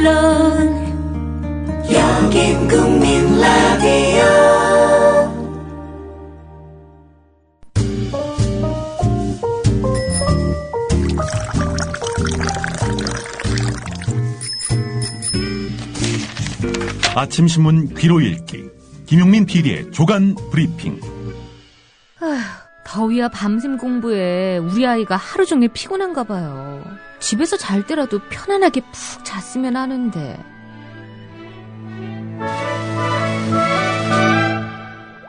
물론 여긴 국민 라디오. 아침 신문 귀로 읽기 김용민 PD의 조간 브리핑. 더위와 밤샘 공부에 우리 아이가 하루 종일 피곤한가 봐요. 집에서 잘 때라도 편안하게 푹 잤으면 하는데.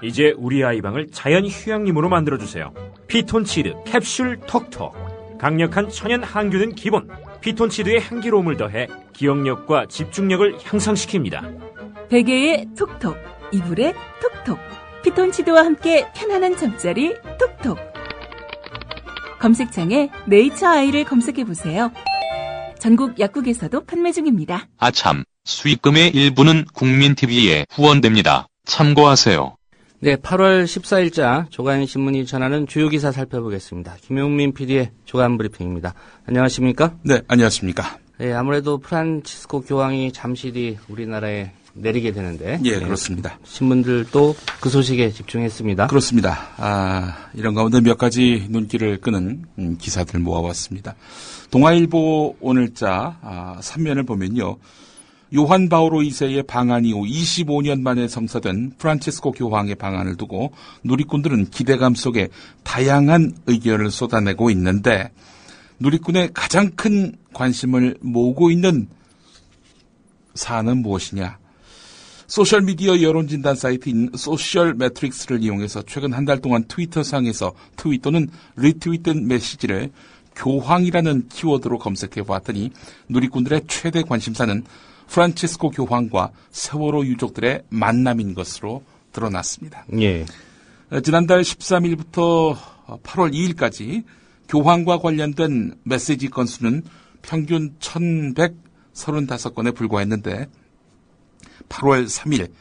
이제 우리 아이 방을 자연 휴양림으로 만들어주세요. 피톤치드 캡슐 톡톡. 강력한 천연 항균은 기본. 피톤치드의 향기로움을 더해 기억력과 집중력을 향상시킵니다. 베개에 톡톡, 이불에 톡톡. 피톤치드와 함께 편안한 잠자리 톡톡. 검색창에 네이처 아이를 검색해보세요. 전국 약국에서도 판매 중입니다. 아참, 수익금의 일부는 국민TV에 후원됩니다. 참고하세요. 네, 8월 14일자 조간신문이 전하는 주요 기사 살펴보겠습니다. 김용민 PD의 조간 브리핑입니다. 안녕하십니까? 네, 안녕하십니까? 네, 아무래도 프란치스코 교황이 잠시 뒤 우리나라에 내리게 되는데. 예, 그렇습니다. 신문들도 그 소식에 집중했습니다. 그렇습니다. 이런 가운데 몇 가지 눈길을 끄는 기사들 모아봤습니다. 동아일보 오늘자 3면을 보면요. 요한 바오로 2세의 방한 이후 25년 만에 성사된 프란치스코 교황의 방한을 두고 누리꾼들은 기대감 속에 다양한 의견을 쏟아내고 있는데, 누리꾼의 가장 큰 관심을 모으고 있는 사안은 무엇이냐? 소셜미디어 여론진단 사이트인 소셜 매트릭스를 이용해서 최근 한 달 동안 트위터상에서 트윗 또는 리트윗된 메시지를 교황이라는 키워드로 검색해 보았더니 누리꾼들의 최대 관심사는 프란치스코 교황과 세월호 유족들의 만남인 것으로 드러났습니다. 예. 지난달 13일부터 8월 2일까지 교황과 관련된 메시지 건수는 평균 1135건에 불과했는데 8월 3일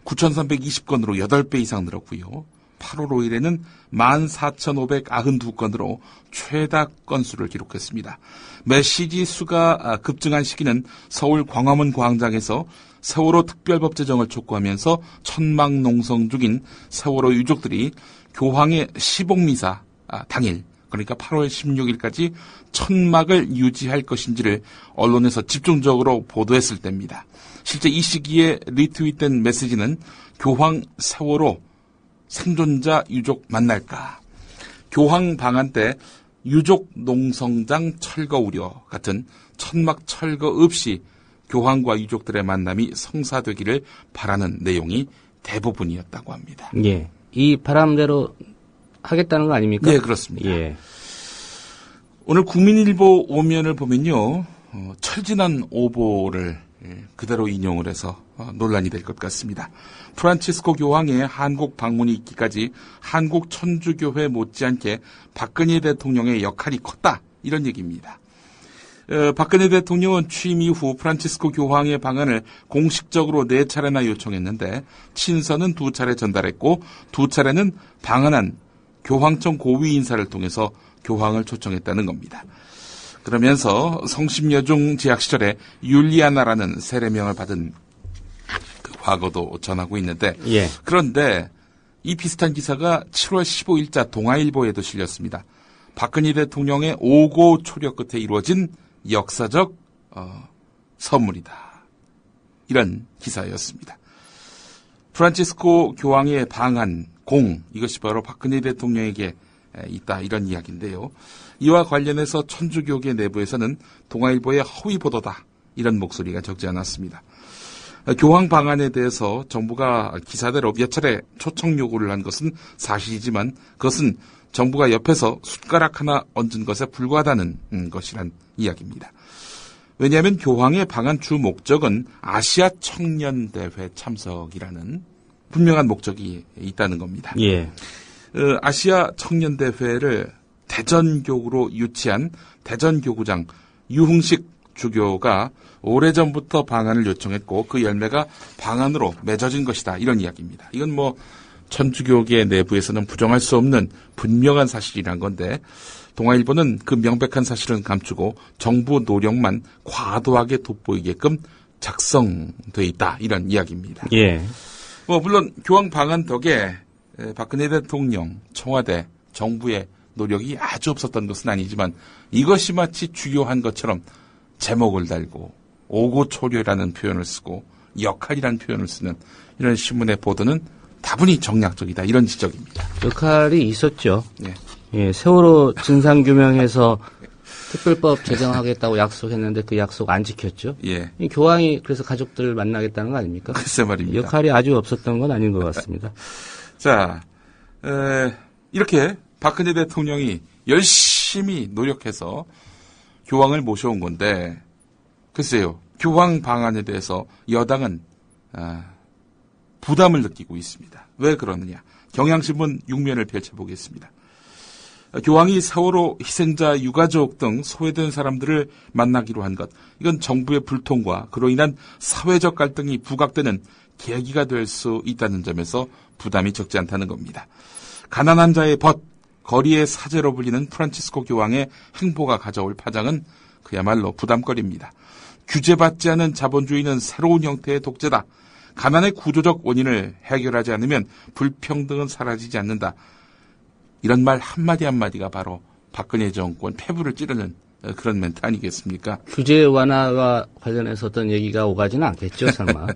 9320건으로 8배 이상 늘었고요. 8월 5일에는 14,592건으로 최다 건수를 기록했습니다. 메시지 수가 급증한 시기는 서울 광화문 광장에서 세월호 특별법 제정을 촉구하면서 천막 농성 중인 세월호 유족들이 교황의 시복미사 당일, 그러니까 8월 16일까지 천막을 유지할 것인지를 언론에서 집중적으로 보도했을 때입니다. 실제 이 시기에 리트윗된 메시지는 교황 세월호 생존자 유족 만날까, 교황 방한 때 유족 농성장 철거 우려 같은 천막 철거 없이 교황과 유족들의 만남이 성사되기를 바라는 내용이 대부분이었다고 합니다. 예. 이 바람대로 하겠다는 거 아닙니까? 네, 그렇습니다. 예. 오늘 국민일보 5면을 보면요. 철진한 오보를 그대로 인용을 해서 논란이 될 것 같습니다. 프란치스코 교황의 한국 방문이 있기까지 한국 천주교회 못지않게 박근혜 대통령의 역할이 컸다, 이런 얘기입니다. 박근혜 대통령은 취임 이후 프란치스코 교황의 방한을 공식적으로 4차례나 요청했는데 친서는 2차례 전달했고 2차례는 방한한 교황청 고위 인사를 통해서 교황을 초청했다는 겁니다. 그러면서 성심여중 재학 시절에 율리아나라는 세례명을 받은 그 과거도 전하고 있는데, 예. 그런데 이 비슷한 기사가 7월 15일자 동아일보에도 실렸습니다. 박근혜 대통령의 오고 초력 끝에 이루어진 역사적 선물이다, 이런 기사였습니다. 프란치스코 교황의 방한 공, 이것이 바로 박근혜 대통령에게 있다, 이런 이야기인데요. 이와 관련해서 천주교계 내부에서는 동아일보의 허위 보도다, 이런 목소리가 적지 않았습니다. 교황 방안에 대해서 정부가 기사대로 몇 차례 초청 요구를 한 것은 사실이지만 그것은 정부가 옆에서 숟가락 하나 얹은 것에 불과하다는 것이란 이야기입니다. 왜냐하면 교황의 방한 주 목적은 아시아 청년대회 참석이라는 분명한 목적이 있다는 겁니다. 예. 아시아 청년대회를 대전교구로 유치한 대전교구장 유흥식 주교가 오래전부터 방한을 요청했고 그 열매가 방한으로 맺어진 것이다, 이런 이야기입니다. 이건 뭐 천주교계 내부에서는 부정할 수 없는 분명한 사실이란 건데, 동아일보는 그 명백한 사실은 감추고 정부 노력만 과도하게 돋보이게끔 작성돼 있다 이런 이야기입니다. 예. 물론 교황 방한 덕에 박근혜 대통령, 청와대, 정부의 노력이 아주 없었던 것은 아니지만 이것이 마치 주요한 것처럼 제목을 달고 오고초려라는 표현을 쓰고 역할이라는 표현을 쓰는 이런 신문의 보도는 다분히 정략적이다 이런 지적입니다. 역할이 있었죠. 예. 예, 세월호 진상규명해서 특별법 제정하겠다고 약속했는데 그 약속 안 지켰죠. 예. 이 교황이 그래서 가족들 만나겠다는 거 아닙니까? 글쎄 말입니다. 역할이 아주 없었던 건 아닌 것 같습니다. 자, 이렇게 박근혜 대통령이 열심히 노력해서 교황을 모셔온 건데, 글쎄요, 교황 방안에 대해서 여당은 부담을 느끼고 있습니다. 왜 그러느냐? 경향신문 6면을 펼쳐보겠습니다. 교황이 세월호 희생자 유가족 등 소외된 사람들을 만나기로 한 것, 이건 정부의 불통과 그로 인한 사회적 갈등이 부각되는 계기가 될 수 있다는 점에서 부담이 적지 않다는 겁니다. 가난한 자의 벗, 거리의 사제로 불리는 프란치스코 교황의 행보가 가져올 파장은 그야말로 부담거리입니다. 규제받지 않은 자본주의는 새로운 형태의 독재다. 가난의 구조적 원인을 해결하지 않으면 불평등은 사라지지 않는다. 이런 말 한마디 한마디가 바로 박근혜 정권 폐부를 찌르는 그런 멘트 아니겠습니까? 규제 완화와 관련해서 어떤 얘기가 오가지는 않겠죠, 설마.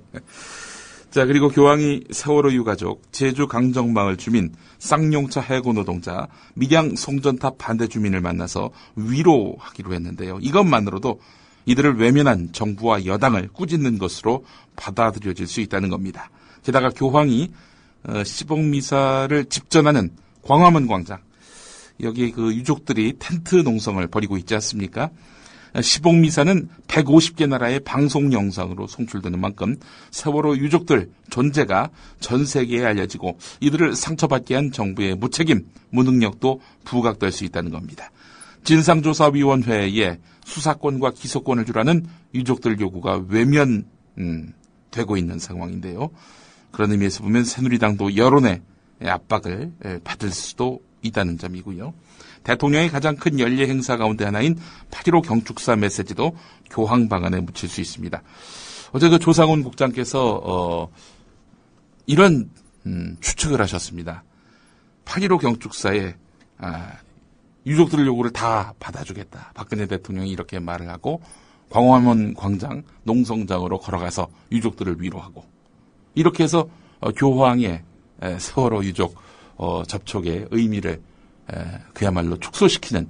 자, 그리고 교황이 세월호 유가족, 제주 강정마을 주민, 쌍용차 해고 노동자, 밀양 송전탑 반대 주민을 만나서 위로하기로 했는데요. 이것만으로도 이들을 외면한 정부와 여당을 꾸짖는 것으로 받아들여질 수 있다는 겁니다. 게다가 교황이 시복미사를 집전하는 광화문 광장, 여기 그 유족들이 텐트 농성을 벌이고 있지 않습니까? 시복미사는 150개 나라의 방송 영상으로 송출되는 만큼 세월호 유족들 존재가 전 세계에 알려지고 이들을 상처받게 한 정부의 무책임, 무능력도 부각될 수 있다는 겁니다. 진상조사위원회에 수사권과 기소권을 주라는 유족들 요구가 외면되고 있는 상황인데요. 그런 의미에서 보면 새누리당도 여론의 압박을 받을 수도 있다는 점이고요. 대통령의 가장 큰 연례 행사 가운데 하나인 8.15 경축사 메시지도 교황 방안에 묻힐 수 있습니다. 어제 그 조상훈 국장께서 이런 추측을 하셨습니다. 8.15 경축사에 유족들 요구를 다 받아주겠다. 박근혜 대통령이 이렇게 말을 하고 광화문 광장 농성장으로 걸어가서 유족들을 위로하고 이렇게 해서 교황의 세월호 유족 접촉의 의미를 그야말로 축소시키는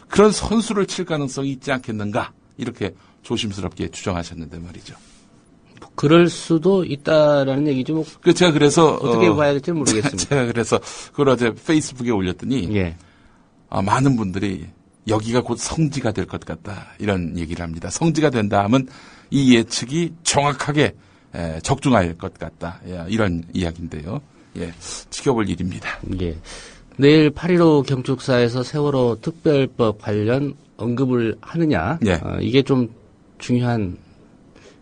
그런 선수를 칠 가능성이 있지 않겠는가 이렇게 조심스럽게 추정하셨는데 말이죠. 그럴 수도 있다라는 얘기죠. 뭐 제가 그래서 어떻게 봐야 될지 모르겠습니다. 제가 그래서 그걸 어제 페이스북에 올렸더니 예. 많은 분들이 여기가 곧 성지가 될 것 같다 이런 얘기를 합니다. 성지가 된다 하면 이 예측이 정확하게 적중할 것 같다 이런 이야기인데요. 예, 지켜볼 일입니다. 예. 내일 8.15 경축사에서 세월호 특별법 관련 언급을 하느냐, 예. 이게 좀 중요한,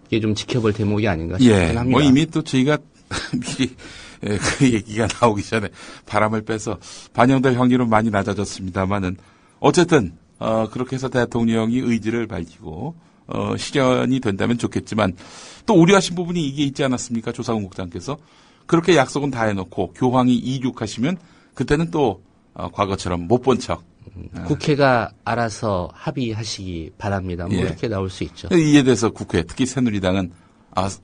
이게 좀 지켜볼 대목이 아닌가 싶긴 예, 합니다. 뭐 이미 또 저희가 미리 그 얘기가 나오기 전에 바람을 빼서 반영될 확률은 많이 낮아졌습니다만은 어쨌든 그렇게 해서 대통령이 의지를 밝히고 실현이 된다면 좋겠지만 또 우려하신 부분이 이게 있지 않았습니까? 조상훈 국장께서 그렇게 약속은 다 해놓고 교황이 이륙하시면 그때는 또 과거처럼 못 본 척. 국회가 알아서 합의하시기 바랍니다. 뭐 예. 이렇게 나올 수 있죠. 이에 대해서 국회, 특히 새누리당은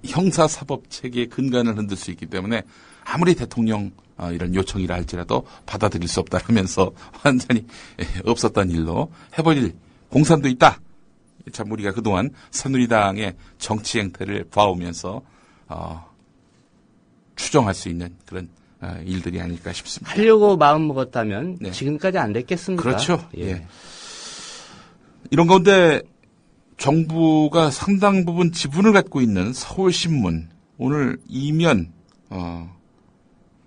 형사사법 체계의 근간을 흔들 수 있기 때문에 아무리 대통령 이런 요청이라 할지라도 받아들일 수 없다라면서 완전히 없었던 일로 해버릴 공산도 있다. 참 우리가 그동안 새누리당의 정치 행태를 봐오면서 추정할 수 있는 그런 일들이 아닐까 싶습니다. 하려고 마음먹었다면 네. 지금까지 안 됐겠습니까? 그렇죠. 예. 예. 이런 가운데 정부가 상당 부분 지분을 갖고 있는 서울신문 오늘 이면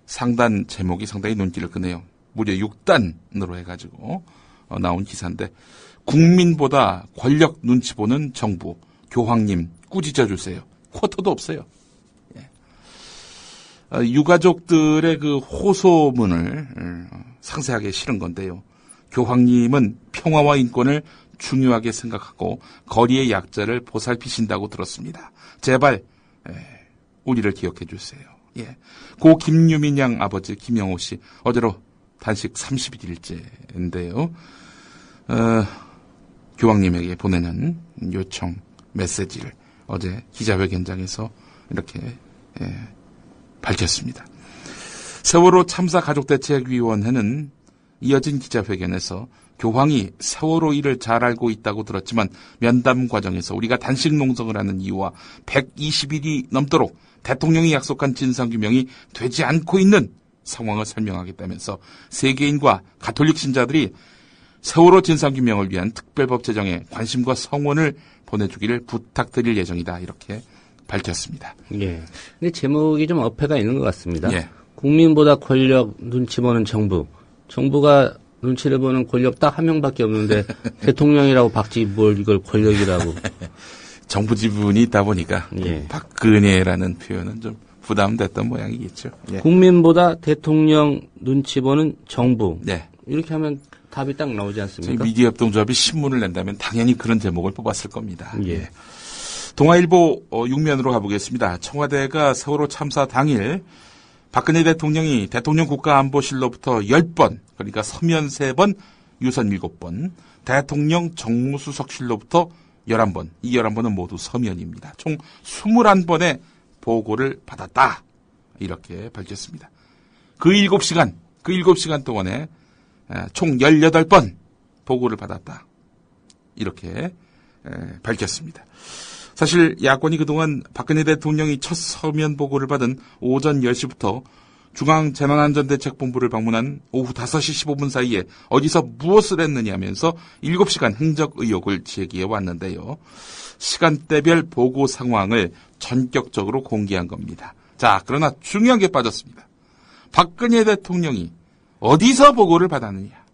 상단 제목이 상당히 눈길을 끄네요. 무려 6단으로 해가지고 나온 기사인데 국민보다 권력 눈치 보는 정부 교황님 꾸짖어 주세요. 쿼터도 없어요. 유가족들의 그 호소문을 상세하게 실은 건데요. 교황님은 평화와 인권을 중요하게 생각하고 거리의 약자를 보살피신다고 들었습니다. 제발 우리를 기억해 주세요. 예. 고 김유민 양 아버지 김영호 씨 어제로 단식 31일째인데요. 교황님에게 보내는 요청 메시지를 어제 기자회견장에서 이렇게 밝혔습니다. 세월호 참사 가족대책위원회는 이어진 기자회견에서 교황이 세월호 일을 잘 알고 있다고 들었지만 면담 과정에서 우리가 단식 농성을 하는 이유와 120일이 넘도록 대통령이 약속한 진상규명이 되지 않고 있는 상황을 설명하겠다면서 세계인과 가톨릭 신자들이 세월호 진상규명을 위한 특별법 제정에 관심과 성원을 보내주기를 부탁드릴 예정이다. 이렇게 밝혔습니다. 예. 근데 제목이 좀 어폐가 있는 것 같습니다. 예. 국민보다 권력 눈치 보는 정부. 정부가 눈치를 보는 권력 딱 한 명밖에 없는데 대통령이라고 박지 뭘 이걸 권력이라고. 정부 지분이 있다 보니까 예. 박근혜라는 표현은 좀 부담됐던 모양이겠죠. 예. 국민보다 대통령 눈치 보는 정부. 네. 이렇게 하면 답이 딱 나오지 않습니까? 미디어 협동조합이 신문을 낸다면 당연히 그런 제목을 뽑았을 겁니다. 예. 동아일보 6면으로 가보겠습니다. 청와대가 세월호 참사 당일 박근혜 대통령이 대통령 국가안보실로부터 10번, 그러니까 서면 3번, 유선 7번, 대통령 정무수석실로부터 11번, 이 11번은 모두 서면입니다. 총 21번의 보고를 받았다. 이렇게 밝혔습니다. 그 7시간 동안에 총 18번 보고를 받았다. 이렇게 밝혔습니다. 사실 야권이 그동안 박근혜 대통령이 첫 서면 보고를 받은 오전 10시부터 중앙재난안전대책본부를 방문한 오후 5시 15분 사이에 어디서 무엇을 했느냐면서 7시간 행적 의혹을 제기해 왔는데요. 시간대별 보고 상황을 전격적으로 공개한 겁니다. 자, 그러나 중요한 게 빠졌습니다. 박근혜 대통령이 어디서 보고를 받았느냐.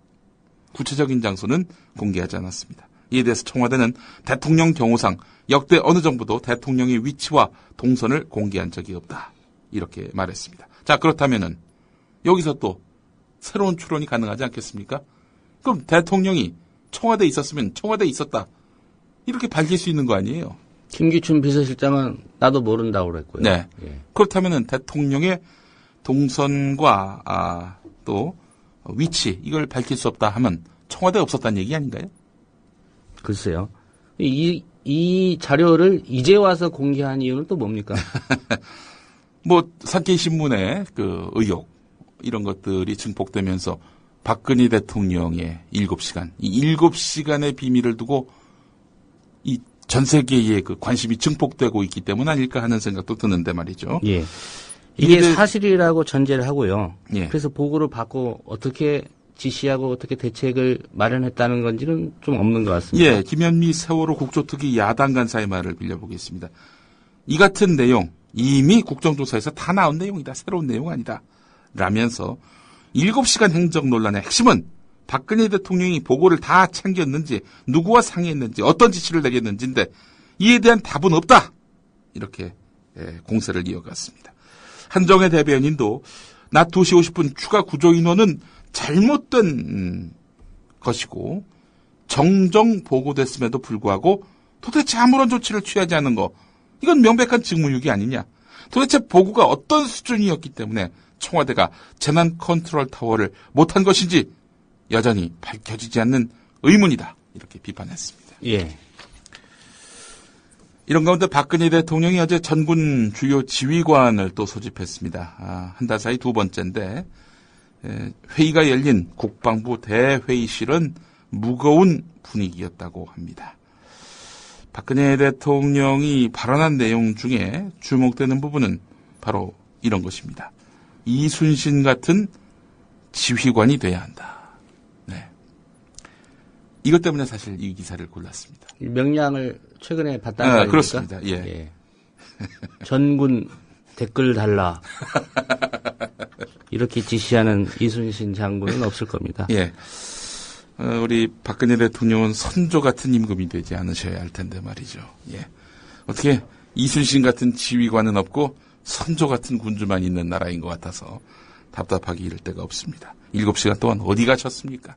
구체적인 장소는 공개하지 않았습니다. 이에 대해서 청와대는 대통령 경호상 역대 어느 정부도 대통령의 위치와 동선을 공개한 적이 없다. 이렇게 말했습니다. 자, 그렇다면은 여기서 또 새로운 추론이 가능하지 않겠습니까? 그럼 대통령이 청와대에 있었으면 청와대에 있었다. 이렇게 밝힐 수 있는 거 아니에요? 김기춘 비서실장은 나도 모른다고 그랬고요. 네. 예. 그렇다면은 대통령의 동선과 또 위치 이걸 밝힐 수 없다 하면 청와대에 없었다는 얘기 아닌가요? 글쎄요. 이 자료를 이제 와서 공개한 이유는 또 뭡니까? 뭐 산케이 신문의 그 의혹 이런 것들이 증폭되면서 박근혜 대통령의 7시간, 이 7시간의 비밀을 두고 이 전 세계의 그 관심이 증폭되고 있기 때문 아닐까 하는 생각도 드는데 말이죠. 예. 이게 사실이라고 전제를 하고요. 예. 그래서 보고를 받고 어떻게 지시하고 어떻게 대책을 마련했다는 건지는 좀 없는 것 같습니다. 예, 김현미 세월호 국조특위 야당 간사의 말을 빌려보겠습니다. 이 같은 내용 이미 국정조사에서 다 나온 내용이다. 새로운 내용 아니다. 라면서 7시간 행적 논란의 핵심은 박근혜 대통령이 보고를 다 챙겼는지 누구와 상의했는지 어떤 지시를 내렸는지인데 이에 대한 답은 없다. 이렇게 공세를 이어갔습니다. 한정혜 대변인도 낮 2시 50분 추가 구조 인원은 잘못된 것이고 정정 보고됐음에도 불구하고 도대체 아무런 조치를 취하지 않은 거 이건 명백한 직무유기 아니냐. 도대체 보고가 어떤 수준이었기 때문에 청와대가 재난 컨트롤 타워를 못한 것인지 여전히 밝혀지지 않는 의문이다. 이렇게 비판했습니다. 예. 이런 가운데 박근혜 대통령이 어제 전군 주요 지휘관을 또 소집했습니다. 한 달 사이 두 번째인데 회의가 열린 국방부 대회의실은 무거운 분위기였다고 합니다. 박근혜 대통령이 발언한 내용 중에 주목되는 부분은 바로 이런 것입니다. 이순신 같은 지휘관이 돼야 한다. 네. 이것 때문에 사실 이 기사를 골랐습니다. 명량을 최근에 받다는 거 아닙니까? 그렇습니다. 예. 예. 전군 댓글 달라. 이렇게 지시하는 이순신 장군은 없을 겁니다. 예. 우리 박근혜 대통령은 선조 같은 임금이 되지 않으셔야 할 텐데 말이죠. 예. 어떻게 이순신 같은 지휘관은 없고 선조 같은 군주만 있는 나라인 것 같아서 답답하기 이를 데가 없습니다. 7시간 동안 어디 가셨습니까?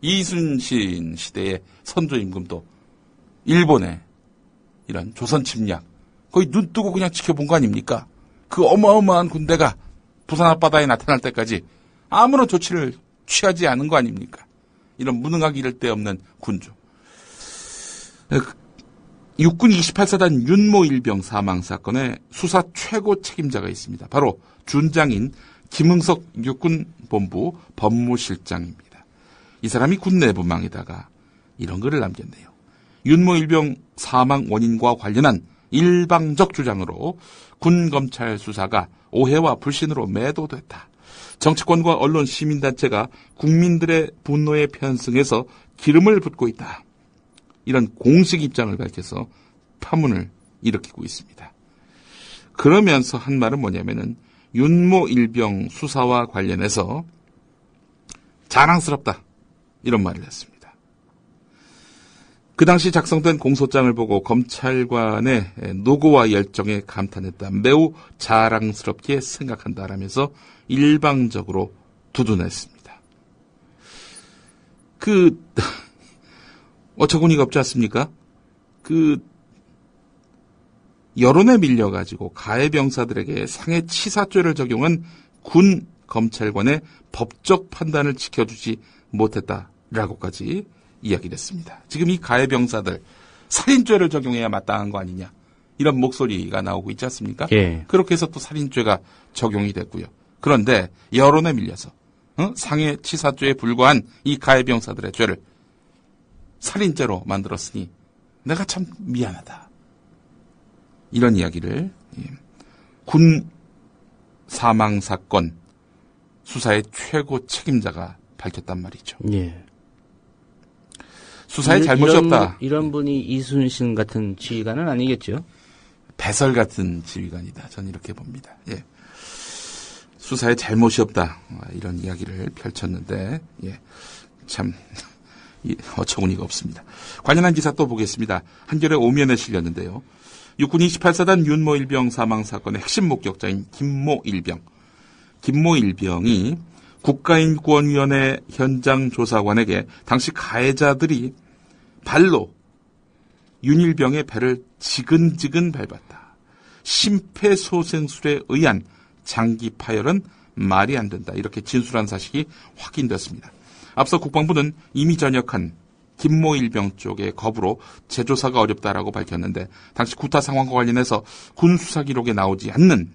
이순신 시대의 선조임금도 일본의 이런 조선 침략 거의 눈 뜨고 그냥 지켜본 거 아닙니까? 그 어마어마한 군대가 부산 앞바다에 나타날 때까지 아무런 조치를 취하지 않은 거 아닙니까? 이런 무능하기 이를 데 없는 군주. 육군 28사단 윤모 일병 사망 사건의 수사 최고 책임자가 있습니다. 바로 준장인 김흥석 육군본부 법무실장입니다. 이 사람이 군 내부망에다가 이런 글을 남겼네요. 윤모 일병 사망 원인과 관련한 일방적 주장으로 군 검찰 수사가 오해와 불신으로 매도됐다. 정치권과 언론 시민단체가 국민들의 분노에 편승해서 기름을 붓고 있다. 이런 공식 입장을 밝혀서 파문을 일으키고 있습니다. 그러면서 한 말은 뭐냐면은 윤모 일병 수사와 관련해서 자랑스럽다. 이런 말을 했습니다. 그 당시 작성된 공소장을 보고 검찰관의 노고와 열정에 감탄했다. 매우 자랑스럽게 생각한다라면서 일방적으로 두둔했습니다. 어처구니가 없지 않습니까? 여론에 밀려가지고 가해 병사들에게 상해 치사죄를 적용한 군 검찰관의 법적 판단을 지켜주지 못했다라고까지 이야기를 했습니다. 지금 이 가해 병사들 살인죄를 적용해야 마땅한 거 아니냐 이런 목소리가 나오고 있지 않습니까? 예. 그렇게 해서 또 살인죄가 적용이 됐고요. 그런데 여론에 밀려서 상해 치사죄에 불과한 이 가해 병사들의 죄를 살인죄로 만들었으니 내가 참 미안하다. 이런 이야기를 군 사망 사건 수사의 최고 책임자가 밝혔단 말이죠. 예. 수사에 잘못이 없다. 이런 분이 이순신 같은 지휘관은 아니겠죠? 배설 같은 지휘관이다. 저는 이렇게 봅니다. 예. 수사에 잘못이 없다. 이런 이야기를 펼쳤는데 참 어처구니가 없습니다. 관련한 기사 또 보겠습니다. 한겨레 오면에 실렸는데요. 육군 28사단 윤모 일병 사망 사건의 핵심 목격자인 김모 일병. 김모 일병이 국가인권위원회 현장 조사관에게 당시 가해자들이 발로 윤일병의 배를 지근지근 밟았다. 심폐소생술에 의한 장기 파열은 말이 안 된다. 이렇게 진술한 사실이 확인됐습니다. 앞서 국방부는 이미 전역한 김모 일병 쪽의 거부로 재조사가 어렵다라고 밝혔는데 당시 구타 상황과 관련해서 군 수사 기록에 나오지 않는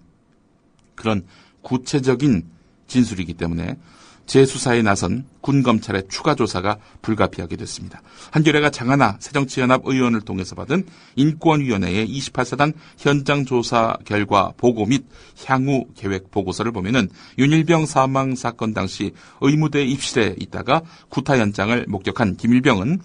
그런 구체적인 진술이기 때문에 재수사에 나선 군검찰의 추가 조사가 불가피하게 됐습니다. 한겨레가 장하나 새정치연합 의원을 통해서 받은 인권위원회의 28사단 현장 조사 결과 보고 및 향후 계획 보고서를 보면은 윤일병 사망 사건 당시 의무대 입실에 있다가 구타 현장을 목격한 김일병은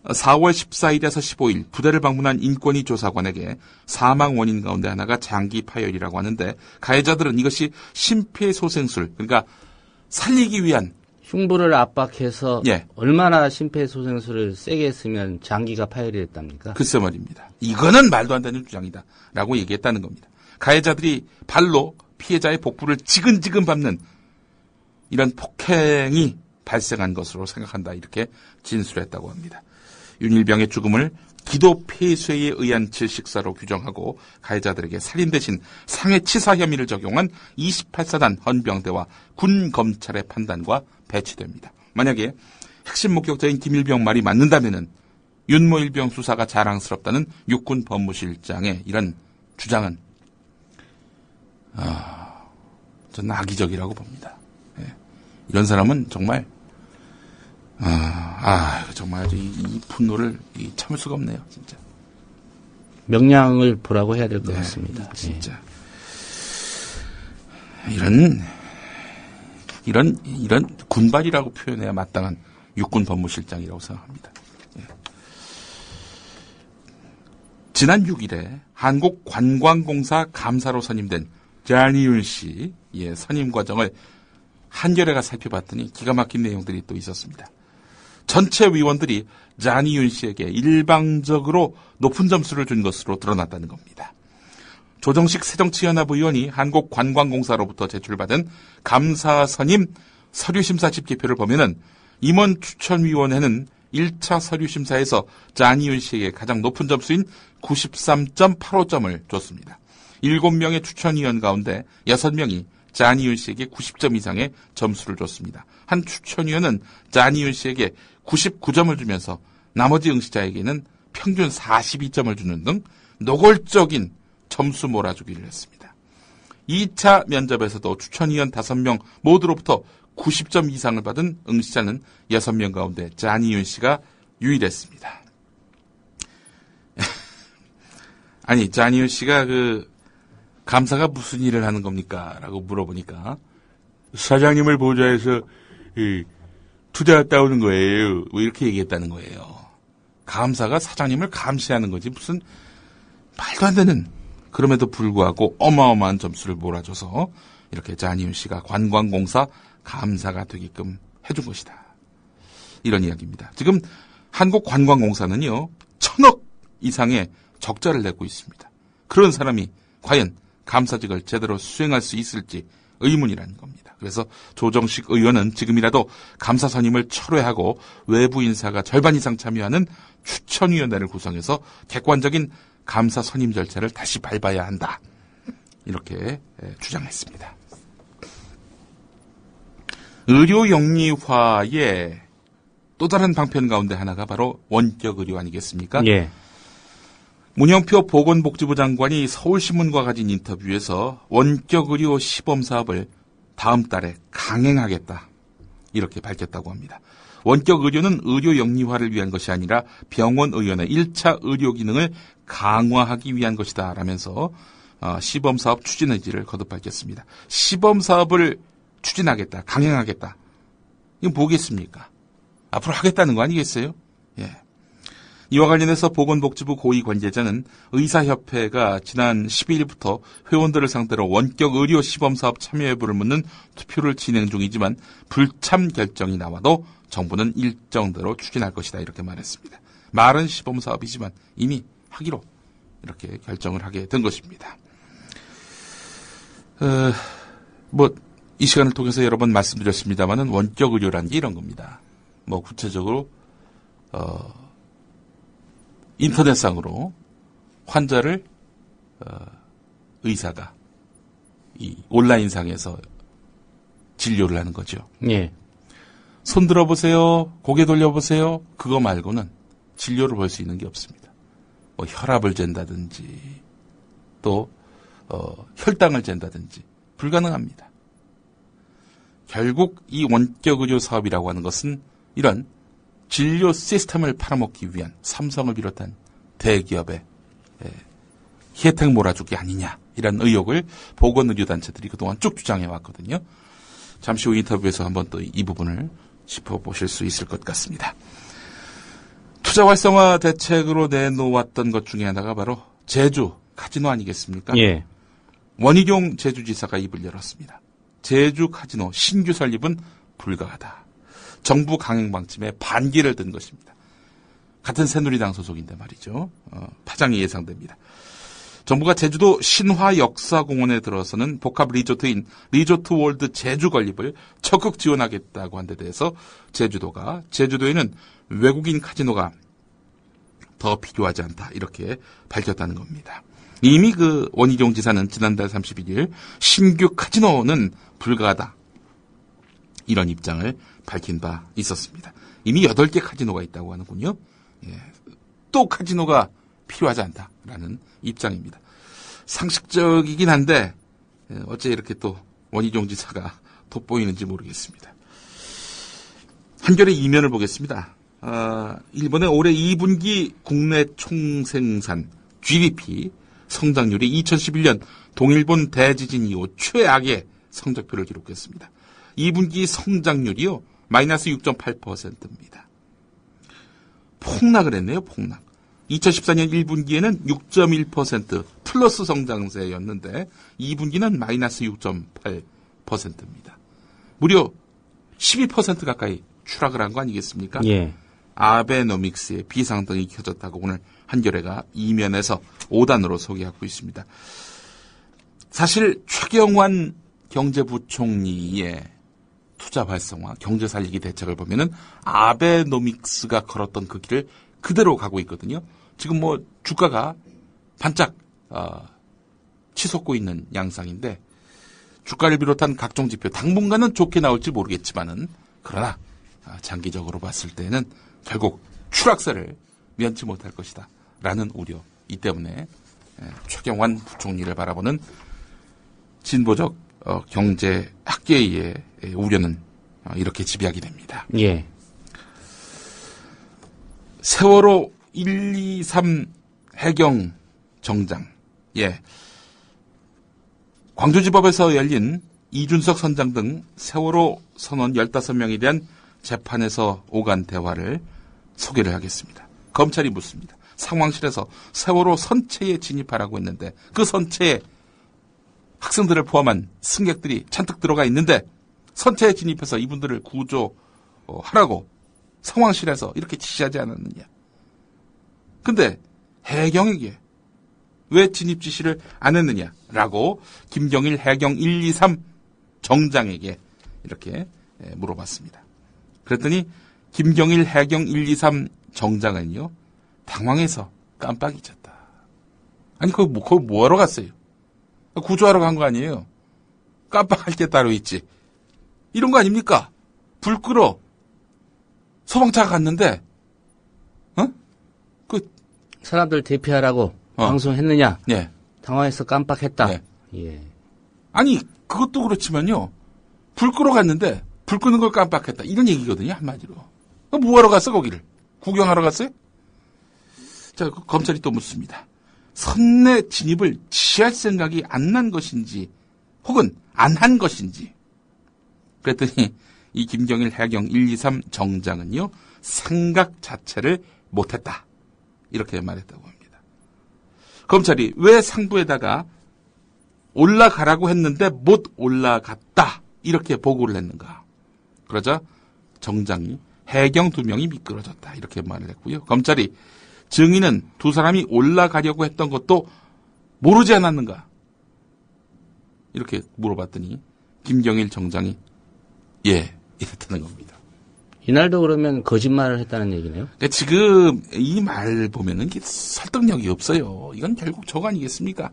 4월 14일에서 15일 부대를 방문한 인권위 조사관에게 사망 원인 가운데 하나가 장기 파열이라고 하는데 가해자들은 이것이 심폐소생술, 그러니까 살리기 위한 흉부를 압박해서 예. 얼마나 심폐소생술을 세게 했으면 장기가 파열이 됐답니까? 글쎄 말입니다. 이거는 말도 안 되는 주장이다 라고 얘기했다는 겁니다. 가해자들이 발로 피해자의 복부를 지근지근 밟는 이런 폭행이 발생한 것으로 생각한다 이렇게 진술했다고 합니다. 윤일병의 죽음을 기도 폐쇄에 의한 질식사로 규정하고 가해자들에게 살인 대신 상해치사 혐의를 적용한 28사단 헌병대와 군 검찰의 판단과 배치됩니다. 만약에 핵심 목격자인 김일병 말이 맞는다면은 윤모 일병 수사가 자랑스럽다는 육군 법무실장의 이런 주장은 저는 악의적이라고 봅니다. 예. 이런 사람은 정말 정말 이 분노를 참을 수가 없네요, 진짜. 명량을 보라고 해야 될 것 같습니다. 진짜. 이런 군발이라고 표현해야 마땅한 육군 법무실장이라고 생각합니다. 예. 지난 6일에 한국관광공사 감사로 선임된 잔이윤 씨의 선임 과정을 한겨레가 살펴봤더니 기가 막힌 내용들이 또 있었습니다. 전체 위원들이 잔이윤 씨에게 일방적으로 높은 점수를 준 것으로 드러났다는 겁니다. 조정식 새정치연합 의원이 한국관광공사로부터 제출받은 감사 선임 서류심사 집계표를 보면은 임원 추천위원회는 1차 서류 심사에서 자니윤 씨에게 가장 높은 점수인 93.85점을 줬습니다. 7명의 추천위원 가운데 6명이 자니윤 씨에게 90점 이상의 점수를 줬습니다. 한 추천위원은 자니윤 씨에게 99점을 주면서 나머지 응시자에게는 평균 42점을 주는 등 노골적인 점수 몰아주기를 했습니다. 2차 면접에서도 추천위원 5명 모두로부터 90점 이상을 받은 응시자는 6명 가운데 자니윤 씨가 유일했습니다. 아니, 자니윤 씨가 감사가 무슨 일을 하는 겁니까? 라고 물어보니까 사장님을 보좌해서 투자 따오는 거예요. 뭐 이렇게 얘기했다는 거예요. 감사가 사장님을 감시하는 거지 무슨 말도 안 되는, 그럼에도 불구하고 어마어마한 점수를 몰아줘서 이렇게 자니윤 씨가 관광공사 감사가 되게끔 해준 것이다. 이런 이야기입니다. 지금 한국관광공사는요 1,000억 이상의 적자를 내고 있습니다. 그런 사람이 과연 감사직을 제대로 수행할 수 있을지 의문이라는 겁니다. 그래서 조정식 의원은 지금이라도 감사 선임을 철회하고 외부 인사가 절반 이상 참여하는 추천위원회를 구성해서 객관적인 감사 선임 절차를 다시 밟아야 한다. 이렇게 주장했습니다. 의료 영리화의 또 다른 방편 가운데 하나가 바로 원격 의료 아니겠습니까? 예. 문영표 보건복지부 장관이 서울신문과 가진 인터뷰에서 원격 의료 시범 사업을 다음 달에 강행하겠다. 이렇게 밝혔다고 합니다. 원격 의료는 의료 영리화를 위한 것이 아니라 병원 의원의 1차 의료 기능을 강화하기 위한 것이다 라면서 시범 사업 추진 의지를 거듭 밝혔습니다. 시범 사업을 추진하겠다, 강행하겠다. 이건 뭐겠습니까? 앞으로 하겠다는 거 아니겠어요? 예. 이와 관련해서 보건복지부 고위 관계자는 의사협회가 지난 12일부터 회원들을 상대로 원격 의료 시범사업 참여 여부를 묻는 투표를 진행 중이지만 불참 결정이 나와도 정부는 일정대로 추진할 것이다 이렇게 말했습니다. 말은 시범사업이지만 이미 하기로 이렇게 결정을 하게 된 것입니다. 이 시간을 통해서 여러 번 말씀드렸습니다만은 원격 의료라는 게 이런 겁니다. 구체적으로 인터넷상으로 환자를 의사가 이 온라인상에서 진료를 하는 거죠. 예. 손 들어보세요. 고개 돌려보세요. 그거 말고는 진료를 볼 수 있는 게 없습니다. 혈압을 잰다든지 또 혈당을 잰다든지 불가능합니다. 결국 이 원격 의료 사업이라고 하는 것은 이런 진료 시스템을 팔아먹기 위한 삼성을 비롯한 대기업의 혜택 몰아주기 아니냐 이런 의혹을 보건의료단체들이 그동안 쭉 주장해왔거든요. 잠시 후 인터뷰에서 한번 또 이 부분을 짚어보실 수 있을 것 같습니다. 투자 활성화 대책으로 내놓았던 것 중에 하나가 바로 제주 카지노 아니겠습니까? 예. 원희룡 제주지사가 입을 열었습니다. 제주 카지노 신규 설립은 불가하다. 정부 강행 방침에 반기를 든 것입니다. 같은 새누리당 소속인데 말이죠. 파장이 예상됩니다. 정부가 제주도 신화역사공원에 들어서는 복합 리조트인 리조트월드 제주 건립을 적극 지원하겠다고 한 데 대해서 제주도에는 외국인 카지노가 더 필요하지 않다 이렇게 밝혔다는 겁니다. 이미 원희룡 지사는 지난달 31일 신규 카지노는 불가하다 이런 입장을 밝힌 바 있었습니다. 이미 8개 카지노가 있다고 하는군요. 예. 또 카지노가 필요하지 않다라는 입장입니다. 상식적이긴 한데 어째 이렇게 또 원희룡 지사가 돋보이는지 모르겠습니다. 한겨레 이면을 보겠습니다. 일본의 올해 2분기 국내 총생산 GDP 성장률이 2011년 동일본 대지진 이후 최악의 성적표를 기록했습니다. 2분기 성장률이요 마이너스 6.8%입니다. 폭락을 했네요. 폭락. 2014년 1분기에는 6.1% 플러스 성장세였는데 2분기는 마이너스 6.8%입니다. 무려 12% 가까이 추락을 한 거 아니겠습니까? 예. 아베노믹스의 비상등이 켜졌다고 오늘 한겨레가 이면에서 5단으로 소개하고 있습니다. 사실 최경환 경제부총리의 투자 활성화, 경제 살리기 대책을 보면은 아베노믹스가 걸었던 그 길을 그대로 가고 있거든요. 지금 뭐 주가가 반짝 치솟고 있는 양상인데 주가를 비롯한 각종 지표 당분간은 좋게 나올지 모르겠지만은 그러나 장기적으로 봤을 때는 결국 추락세를 면치 못할 것이다 라는 우려. 이 때문에 최경환 부총리를 바라보는 진보적 경제 학계의 우려는 이렇게 지배하게 됩니다. 예. 세월호 1, 2, 3 해경 정장. 예. 광주지법에서 열린 이준석 선장 등 세월호 선원 15명에 대한 재판에서 오간 대화를 소개를 하겠습니다. 검찰이 묻습니다. 상황실에서 세월호 선체에 진입하라고 했는데 그 선체에 학생들을 포함한 승객들이 잔뜩 들어가 있는데 선체에 진입해서 이분들을 구조하라고 상황실에서 이렇게 지시하지 않았느냐. 근데 해경에게 왜 진입 지시를 안 했느냐라고 김경일 해경 1, 2, 3 정장에게 이렇게 물어봤습니다. 그랬더니 김경일 해경 1, 2, 3 정장은요. 당황해서 깜빡 잊었다. 아니 거기 뭐하러 갔어요? 구조하러 간 거 아니에요? 깜빡할 게 따로 있지. 이런 거 아닙니까? 불 끄러 소방차가 갔는데 사람들 대피하라고 방송했느냐? 예. 당황해서 깜빡했다. 네. 예. 아니 그것도 그렇지만요. 불 끄러 갔는데 불 끄는 걸 깜빡했다. 이런 얘기거든요. 한마디로. 뭐하러 갔어 거기를? 구경하러 갔어요? 자, 검찰이 또 묻습니다. 선내 진입을 지시할 생각이 안 난 것인지 혹은 안 한 것인지. 그랬더니 이 김경일 해경 1, 2, 3 정장은요. 생각 자체를 못했다. 이렇게 말했다고 합니다. 검찰이 왜 상부에다가 올라가라고 했는데 못 올라갔다. 이렇게 보고를 했는가. 그러자 정장이 해경 2명이 미끄러졌다. 이렇게 말을 했고요. 검찰이 증인은 두 사람이 올라가려고 했던 것도 모르지 않았는가? 이렇게 물어봤더니 김경일 정장이 예, 이랬다는 겁니다. 이날도 그러면 거짓말을 했다는 얘기네요? 그러니까 지금 이 말 보면은 설득력이 없어요. 이건 결국 저거 아니겠습니까?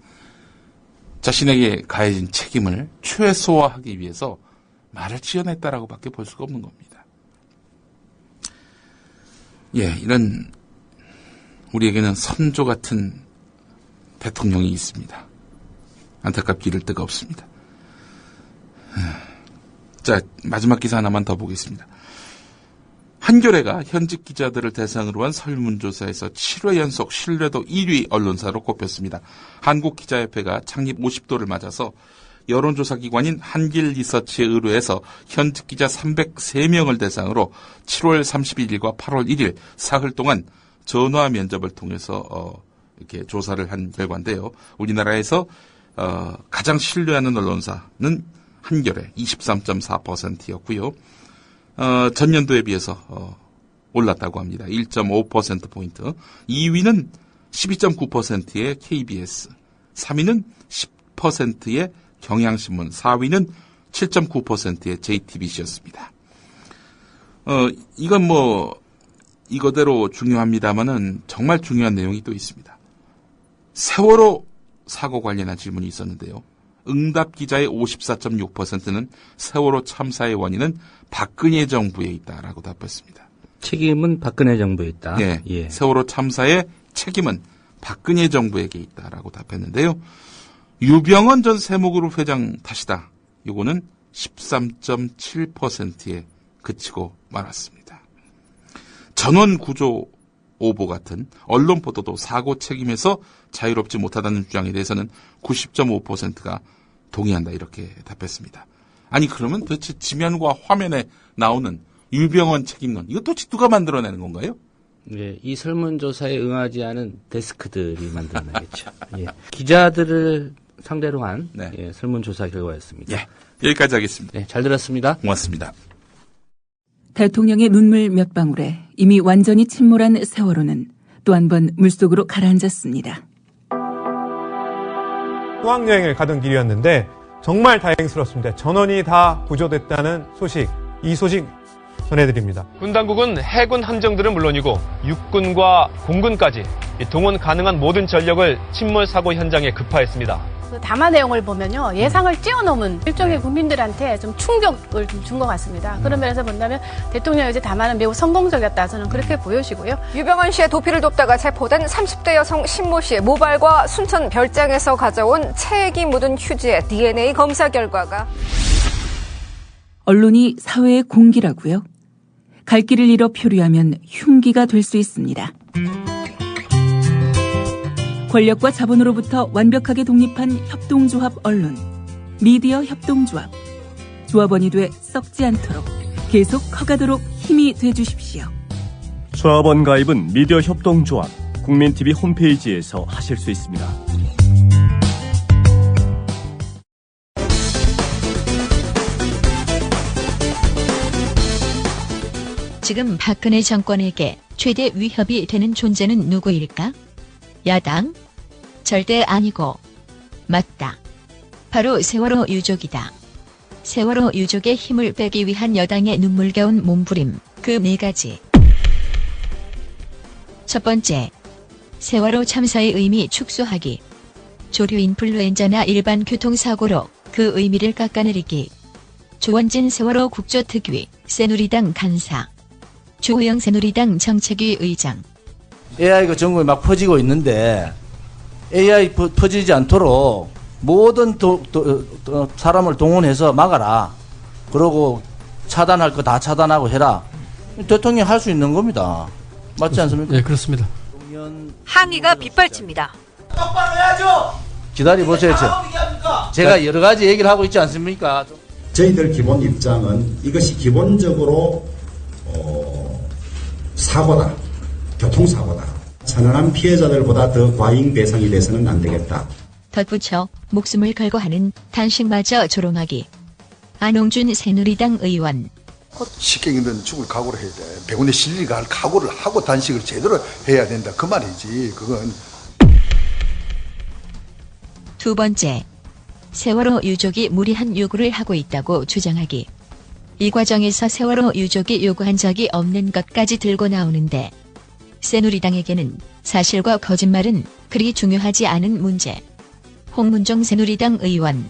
자신에게 가해진 책임을 최소화하기 위해서 말을 지어냈다라고 밖에 볼 수가 없는 겁니다. 예, 이런 우리에게는 선조 같은 대통령이 있습니다. 안타깝게 이럴 데가 없습니다. 자, 마지막 기사 하나만 더 보겠습니다. 한겨레가 현직 기자들을 대상으로 한 설문조사에서 7회 연속 신뢰도 1위 언론사로 꼽혔습니다. 한국기자협회가 창립 50도를 맞아서 여론조사기관인 한길리서치에 의뢰해서 현직 기자 303명을 대상으로 7월 31일과 8월 1일 사흘 동안 전화 면접을 통해서 이렇게 조사를 한 결과인데요. 우리나라에서 가장 신뢰하는 언론사는 한겨레 23.4%였고요. 전년도에 비해서 올랐다고 합니다. 1.5%포인트. 2위는 12.9%의 KBS, 3위는 10%의 경향신문, 4위는 7.9%의 JTBC였습니다. 이건 이거대로 중요합니다만은 정말 중요한 내용이 또 있습니다. 세월호 사고 관련한 질문이 있었는데요. 응답 기자의 54.6%는 세월호 참사의 원인은 박근혜 정부에 있다라고 답했습니다. 책임은 박근혜 정부에 있다. 네, 예. 세월호 참사의 책임은 박근혜 정부에게 있다라고 답했는데요. 유병헌 전 세무그룹 회장 탓이다. 이거는 13.7%에 그치고 말았습니다. 전원 구조 오보 같은 언론 보도도 사고 책임에서 자유롭지 못하다는 주장에 대해서는 90.5%가 동의한다 이렇게 답했습니다. 아니 그러면 도대체 지면과 화면에 나오는 유병헌 책임론 이거 도대체 누가 만들어내는 건가요? 예, 이 설문조사에 응하지 않은 데스크들이 만들어내겠죠. 예. 기자들을 상대로 한 네. 예, 설문조사 결과였습니다. 예, 여기까지 하겠습니다. 네, 잘 들었습니다. 고맙습니다. 대통령의 눈물 몇 방울에 이미 완전히 침몰한 세월호는 또 한 번 물속으로 가라앉았습니다. 수학여행을 가던 길이었는데 정말 다행스럽습니다. 전원이 다 구조됐다는 소식, 이 소식 전해드립니다. 군 당국은 해군 함정들은 물론이고 육군과 공군까지 동원 가능한 모든 전력을 침몰 사고 현장에 급파했습니다. 담화 내용을 보면요, 예상을 뛰어넘은 일종의 국민들한테 좀 충격을 좀 준 것 같습니다. 그런 면에서 본다면 대통령의 이제 담화는 매우 성공적이었다, 저는 그렇게 보여지고요. 유병헌 씨의 도피를 돕다가 체포된 30대 여성 신모 씨의 모발과 순천 별장에서 가져온 체액이 묻은 휴지의 DNA 검사 결과가 언론이 사회의 공기라고요? 갈 길을 잃어 표류하면 흉기가 될 수 있습니다. 권력과 자본으로부터 완벽하게 독립한 협동조합 언론, 미디어 협동조합. 조합원이 돼 썩지 않도록 계속 커가도록 힘이 돼주십시오. 조합원 가입은 미디어 협동조합 국민TV 홈페이지에서 하실 수 있습니다. 지금 박근혜 정권에게 최대 위협이 되는 존재는 누구일까? 야당? 절대 아니고 맞다. 바로 세월호 유족이다. 세월호 유족의 힘을 빼기 위한 여당의 눈물겨운 몸부림, 그 네 가지. 첫 번째, 세월호 참사의 의미 축소하기. 조류 인플루엔자나 일반 교통사고로 그 의미를 깎아내리기. 조원진 세월호 국조특위, 새누리당 간사. 주호영 새누리당 정책위 의장. AI가 전국에 막 퍼지고 있는데 AI 퍼지지 않도록 모든 사람을 동원해서 막아라. 그러고 차단할 거 다 차단하고 해라. 대통령이 할 수 있는 겁니다. 맞지 않습니까? 네, 그렇습니다. 항의가 빗발칩니다. 똑바로 해야죠. 기다려보세요. 제가 여러 가지 얘기를 하고 있지 않습니까? 저희들 기본 입장은 이것이 기본적으로 사고다. 교통사고다. 천안함 피해자들보다 더 과잉 배상이 돼서는 안 되겠다. 덧붙여 목숨을 걸고 하는 단식마저 조롱하기. 안홍준 새누리당 의원. 식객인들은 죽을 각오를 해야 돼. 백운에 실리가 할 각오를 하고 단식을 제대로 해야 된다. 그 말이지. 그건. 두 번째, 세월호 유족이 무리한 요구를 하고 있다고 주장하기. 이 과정에서 세월호 유족이 요구한 적이 없는 것까지 들고 나오는데 새누리당에게는 사실과 거짓말은 그리 중요하지 않은 문제. 홍문종 새누리당 의원.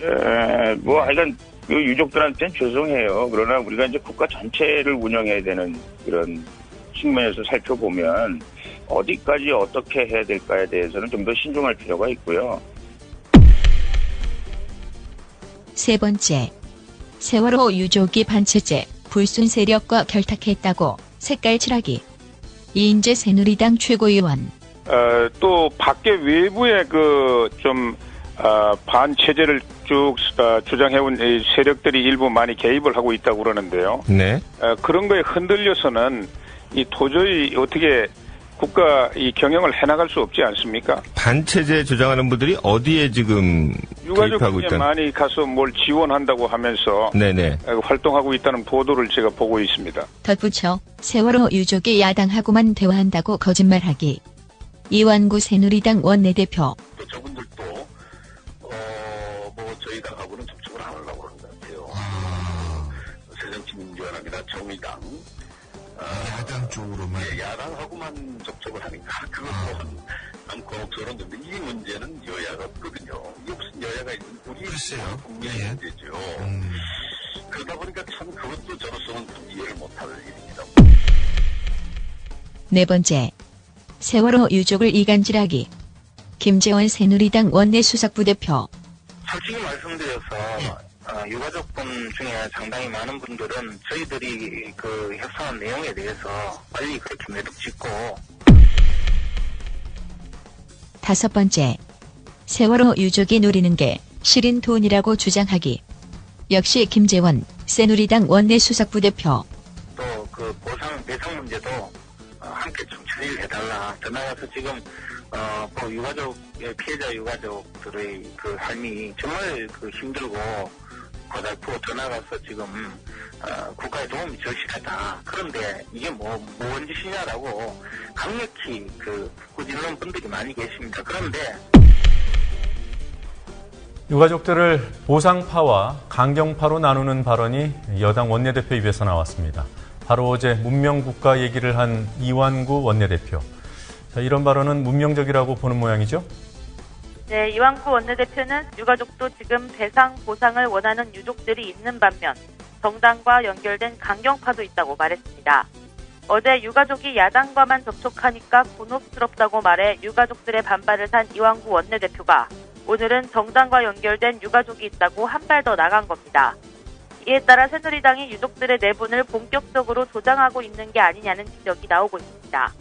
하여간 그 유족들한테는 죄송해요. 그러나 우리가 이제 국가 전체를 운영해야 되는 그런 측면에서 살펴보면 어디까지 어떻게 해야 될까에 대해서는 좀 더 신중할 필요가 있고요. 세 번째, 세월호 유족이 반체제, 불순 세력과 결탁했다고 색깔 칠하기. 이인재 새누리당 최고위원. 또 밖에 외부의 반체제를 쭉 주장해온 이 세력들이 일부 많이 개입을 하고 있다고 그러는데요. 네. 그런 거에 흔들려서는 이 도저히 어떻게 국가 이 경영을 해나갈 수 없지 않습니까? 반체제 주장하는 분들이 어디에 지금 유가족 개입하고 중에 있다는? 많이 가서 뭘 지원한다고 하면서 네네. 활동하고 있다는 보도를 제가 보고 있습니다. 덧붙여 세월호 유족이 야당하고만 대화한다고 거짓말하기. 이완구 새누리당 원내대표. 저분들도 저희 당하고는 접촉을 안 하려고 하는 것 같아요. 새정치민주연합이나 정의당 야당 쪽으로만 야당하고만 접촉을 하니까 그것 또한 난 고속스러운데 이 문제는 여야가 없거든요. 이게 무슨 여야가 있는 우리 국민의 문제죠. 그러다 보니까 참 그것도 저로서는 좀 이해를 못할 일입니다. 네 번째, 세월호 유족을 이간질하기. 김재원 새누리당 원내수석부대표. 솔직히 말씀드려서 유가족분 중에 상당히 많은 분들은 저희들이 그 협상한 내용에 대해서 빨리 그렇게 매듭 짓고. 다섯 번째, 세월호 유족이 노리는 게 실인 돈이라고 주장하기. 역시 김재원 새누리당 원내수석부대표. 또 그 보상 배상 문제도 함께 좀 처리를 해달라. 더 나아가서 지금 그 유가족의 피해자 유가족들의 그 삶이 정말 그 힘들고 고달프고 더 나아가서 지금 국가의 도움이 절실하다. 그런데 이게 뭔 짓이냐라고 강력히 그 꾸짖는 분들이 많이 계십니다. 그런데 유가족들을 보상파와 강경파로 나누는 발언이 여당 원내대표 입에서 나왔습니다. 바로 어제 문명국가 얘기를 한 이완구 원내대표. 자, 이런 발언은 문명적이라고 보는 모양이죠? 네, 이완구 원내대표는 유가족도 지금 배상, 보상을 원하는 유족들이 있는 반면 정당과 연결된 강경파도 있다고 말했습니다. 어제 유가족이 야당과만 접촉하니까 곤혹스럽다고 말해 유가족들의 반발을 산 이완구 원내대표가 오늘은 정당과 연결된 유가족이 있다고 한 발 더 나간 겁니다. 이에 따라 새누리당이 유족들의 내분을 본격적으로 조장하고 있는 게 아니냐는 지적이 나오고 있습니다.